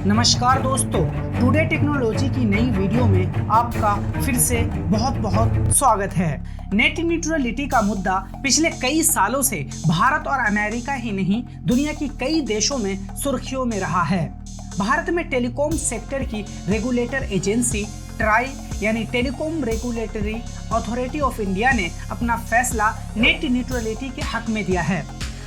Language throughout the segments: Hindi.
नमस्कार दोस्तों, टुडे टेक्नोलॉजी की नई वीडियो में आपका फिर से बहुत बहुत स्वागत है। नेट न्यूट्रलिटी का मुद्दा पिछले कई सालों से भारत और अमेरिका ही नहीं, दुनिया की कई देशों में सुर्खियों में रहा है। भारत में टेलीकॉम सेक्टर की रेगुलेटर एजेंसी ट्राई यानी telecom regulatory authority of India ने अपना फैसला नेट न्यूट्रलिटी के हक में दिया है।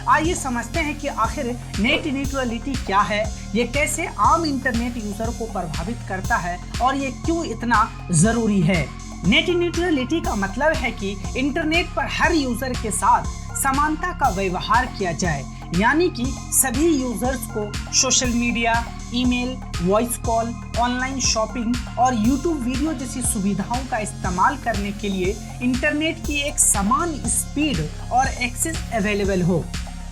आइए समझते हैं कि आखिर नेट न्यूट्रलिटी क्या है, ये कैसे आम इंटरनेट यूजर को प्रभावित करता है और ये क्यों इतना जरूरी है। नेट न्यूट्रलिटी का मतलब है कि इंटरनेट पर हर यूजर के साथ समानता का व्यवहार किया जाए, यानी कि सभी यूजर्स को social media, email, voice call, online shopping और यूट्यूब वीडियो जैसी सुविधाओं का इस्तेमाल करने के लिए इंटरनेट की एक समान स्पीड और एक्सेस अवेलेबल हो।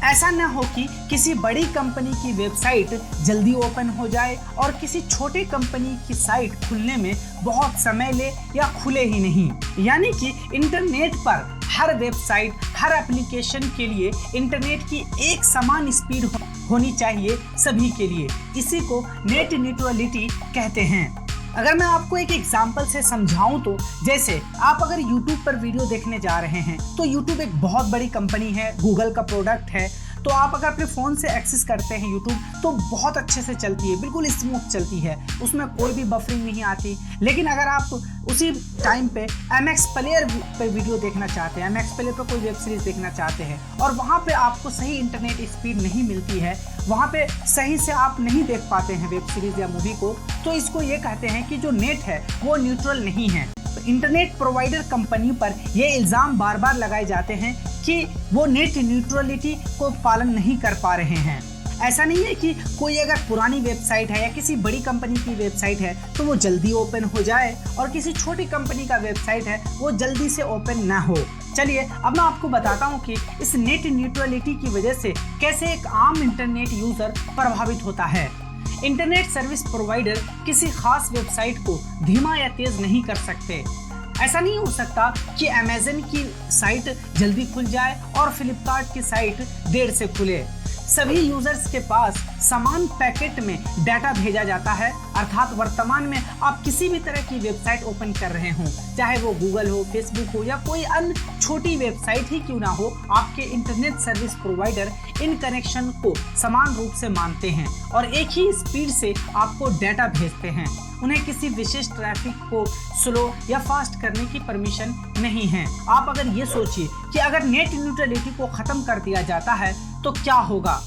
ऐसा न हो कि किसी बड़ी कंपनी की वेबसाइट जल्दी ओपन हो जाए और किसी छोटे कंपनी की साइट खुलने में बहुत समय ले या खुले ही नहीं। यानी कि इंटरनेट पर हर वेबसाइट, हर एप्लीकेशन के लिए इंटरनेट की एक समान स्पीड होनी चाहिए सभी के लिए। इसी को नेट न्यूट्रलिटी कहते हैं। अगर मैं आपको एक एग्जांपल से समझाऊं तो जैसे आप अगर YouTube पर वीडियो देखने जा रहे हैं तो YouTube एक बहुत बड़ी कंपनी है, गूगल का प्रोडक्ट है। तो आप अगर अपने फ़ोन से एक्सेस करते हैं YouTube तो बहुत अच्छे से चलती है, बिल्कुल स्मूथ चलती है, उसमें कोई भी बफरिंग नहीं आती। लेकिन अगर आप उसी टाइम पे MX प्लेयर पे वीडियो देखना चाहते हैं, MX प्लेयर पर कोई वेब सीरीज़ देखना चाहते हैं और वहाँ पे आपको सही इंटरनेट स्पीड नहीं मिलती है, वहाँ पे सही से आप नहीं देख पाते हैं वेब सीरीज़ या मूवी को, तो इसको ये कहते हैं कि जो नेट है वो न्यूट्रल नहीं है। तो इंटरनेट प्रोवाइडर कंपनी पर ये इल्ज़ाम बार बार लगाए जाते हैं कि वो नेट न्यूट्रलिटी को पालन नहीं कर पा रहे हैं। ऐसा नहीं है कि कोई अगर पुरानी वेबसाइट है या किसी बड़ी कंपनी की वेबसाइट है तो वो जल्दी ओपन हो जाए और किसी छोटी कंपनी का वेबसाइट है वो जल्दी से ओपन ना हो। चलिए अब मैं आपको बताता हूँ कि इस नेट न्यूट्रलिटी की वजह से कैसे एक आम इंटरनेट यूजर प्रभावित होता है। इंटरनेट सर्विस प्रोवाइडर किसी खास वेबसाइट को धीमा या तेज नहीं कर सकते। ऐसा नहीं हो सकता कि अमेज़न की साइट जल्दी खुल जाए और फ्लिपकार्ट की साइट देर से खुले। सभी यूजर्स के पास समान पैकेट में डाटा भेजा जाता है, अर्थात वर्तमान में आप किसी भी तरह की वेबसाइट ओपन कर रहे हों, चाहे वो गूगल हो, फेसबुक हो या कोई अन्य छोटी वेबसाइट ही क्यों ना हो, आपके internet service provider in connection को समान रूप से मानते हैं और एक ही स्पीड से आपको डाटा भेजते हैं। उन्हें किसी विशेष ट्रैफिक को स्लो या फास्ट करने की परमिशन नहीं है। आप अगर ये सोचिए कि अगर नेट न्यूट्रलिटी को ख़त्म कर दिया जाता है तो क्या होगा।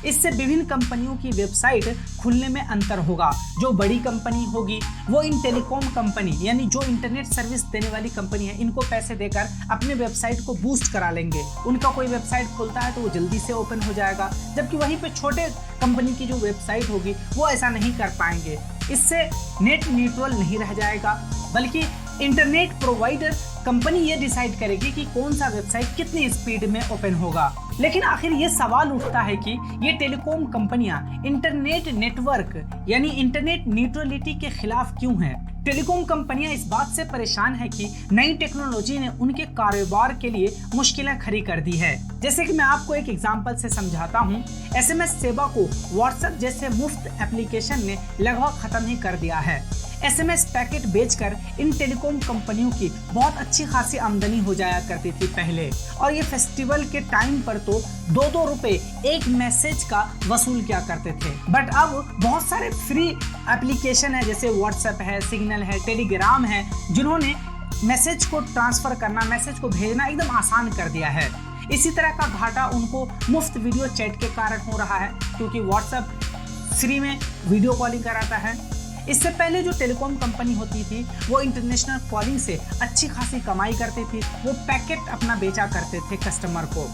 इससे विभिन्न कंपनियों की वेबसाइट खुलने में अंतर होगा। जो बड़ी कंपनी होगी वो इन टेलीकॉम कंपनी यानी जो इंटरनेट सर्विस देने वाली कंपनी है, इनको पैसे देकर अपने वेबसाइट को बूस्ट करा लेंगे। उनका कोई वेबसाइट खुलता है तो वो जल्दी से ओपन हो जाएगा, जबकि वहीं पे छोटे कंपनी की जो वेबसाइट होगी वो ऐसा नहीं कर पाएंगे। इससे नेट न्यूट्रल नहीं रह जाएगा, बल्कि इंटरनेट प्रोवाइडर कंपनी ये डिसाइड करेगी कि कौन सा वेबसाइट कितनी स्पीड में ओपन होगा। लेकिन आखिर ये सवाल उठता है कि ये टेलीकॉम कंपनियां इंटरनेट नेटवर्क यानी इंटरनेट न्यूट्रलिटी के खिलाफ क्यों हैं? टेलीकॉम कंपनियां इस बात से परेशान है कि नई टेक्नोलॉजी ने उनके कारोबार के लिए मुश्किलें खड़ी कर दी है। जैसे कि मैं आपको एक एग्जांपल से समझाता हूँ। SMS सेवा को व्हाट्सएप जैसे मुफ्त एप्लीकेशन ने लगभग खत्म ही कर दिया है। SMS पैकेट बेचकर इन टेलीकॉम कंपनियों की बहुत अच्छी खासी आमदनी हो जाया करती थी पहले, और ये फेस्टिवल के टाइम पर तो 2-2 रुपए एक मैसेज का वसूल किया करते थे। बट अब बहुत सारे फ्री एप्लीकेशन है, जैसे व्हाट्सएप है, सिग्नल है, टेलीग्राम है, जिन्होंने मैसेज को ट्रांसफर करना, मैसेज को भेजना एकदम आसान कर दिया है। इसी तरह का घाटा उनको मुफ्त वीडियो चैट के कारण हो रहा है, क्योंकि व्हाट्सएप फ्री में वीडियो कॉलिंग कराता है। इससे पहले जो टेलीकॉम कंपनी होती थी वो इंटरनेशनल कॉलिंग से अच्छी खासी कमाई करती थी, वो पैकेट अपना बेचा करते थे कस्टमर को।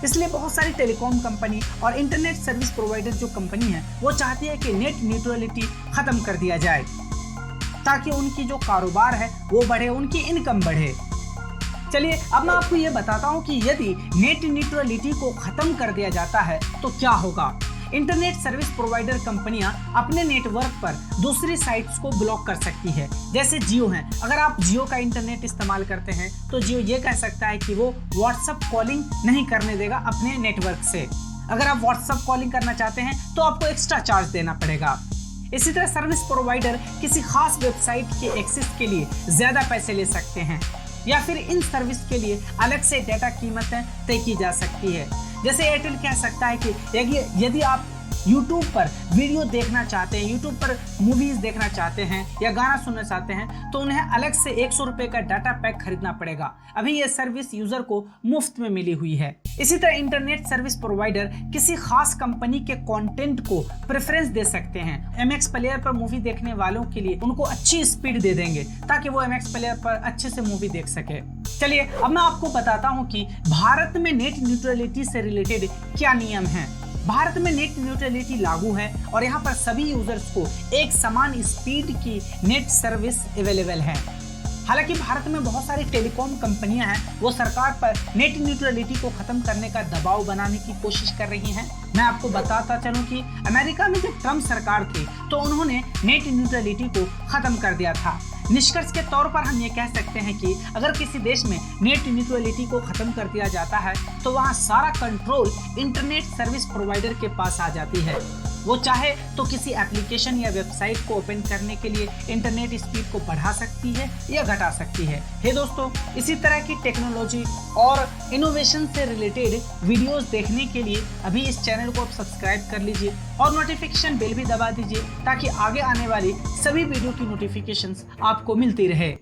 इसलिए बहुत सारी टेलीकॉम कंपनी और इंटरनेट सर्विस प्रोवाइडर जो कंपनी है वो चाहती है कि नेट न्यूट्रलिटी खत्म कर दिया जाए, ताकि उनकी जो कारोबार है वो बढ़े, उनकी इनकम बढ़े। चलिए अब मैं आपको ये बताता हूँ कि यदि नेट न्यूट्रलिटी को खत्म कर दिया जाता है तो क्या होगा। इंटरनेट सर्विस प्रोवाइडर कंपनियां अपने नेटवर्क पर दूसरी साइट्स को ब्लॉक कर सकती है। जैसे जियो है, अगर आप जियो का इंटरनेट इस्तेमाल करते हैं तो जियो ये कह सकता है कि वो व्हाट्सएप कॉलिंग नहीं करने देगा अपने नेटवर्क से। अगर आप व्हाट्सएप कॉलिंग करना चाहते हैं तो आपको एक्स्ट्रा चार्ज देना पड़ेगा। इसी तरह सर्विस प्रोवाइडर किसी खास वेबसाइट के एक्सेस के लिए ज्यादा पैसे ले सकते हैं या फिर इन सर्विस के लिए अलग से डेटा कीमतें तय की जा सकती है। जैसे एयरटेल कह सकता है कि यदि आप YouTube पर वीडियो देखना चाहते हैं, YouTube पर मूवीज देखना चाहते हैं या गाना सुनना चाहते हैं तो उन्हें अलग से 100 रुपए का डाटा पैक खरीदना पड़ेगा। अभी यह सर्विस यूजर को मुफ्त में मिली हुई है। इसी तरह इंटरनेट सर्विस प्रोवाइडर किसी खास कंपनी के कंटेंट को प्रेफरेंस दे सकते हैं। MX प्लेयर पर मूवी देखने वालों के लिए उनको अच्छी स्पीड दे देंगे ताकि वो MX प्लेयर पर अच्छे से मूवी देख सके। चलिए अब मैं आपको बताता हूँ कि भारत में नेट न्यूट्रलिटी से रिलेटेड क्या नियम है। भारत में नेट न्यूट्रलिटी लागू है और यहाँ पर सभी यूजर्स को एक समान स्पीड की नेट सर्विस अवेलेबल है। हालांकि भारत में बहुत सारी टेलीकॉम कंपनियां हैं, वो सरकार पर नेट न्यूट्रलिटी को खत्म करने का दबाव बनाने की कोशिश कर रही हैं। मैं आपको बताता चलूं कि अमेरिका में जब ट्रम्प सरकार थी तो उन्होंने नेट न्यूट्रलिटी को खत्म कर दिया था। निष्कर्ष के तौर पर हम ये कह सकते हैं कि अगर किसी देश में नेट न्यूट्रलिटी को खत्म कर दिया जाता है तो वहाँ सारा कंट्रोल इंटरनेट सर्विस प्रोवाइडर के पास आ जाती है। वो चाहे तो किसी एप्लीकेशन या वेबसाइट को ओपन करने के लिए इंटरनेट स्पीड को बढ़ा सकती है या घटा सकती है। हे दोस्तों, इसी तरह की टेक्नोलॉजी और इनोवेशन से रिलेटेड वीडियोस देखने के लिए अभी इस चैनल को आप सब्सक्राइब कर लीजिए और नोटिफिकेशन बेल भी दबा दीजिए ताकि आगे आने वाली सभी वीडियो की नोटिफिकेशंस आपको मिलती रहे।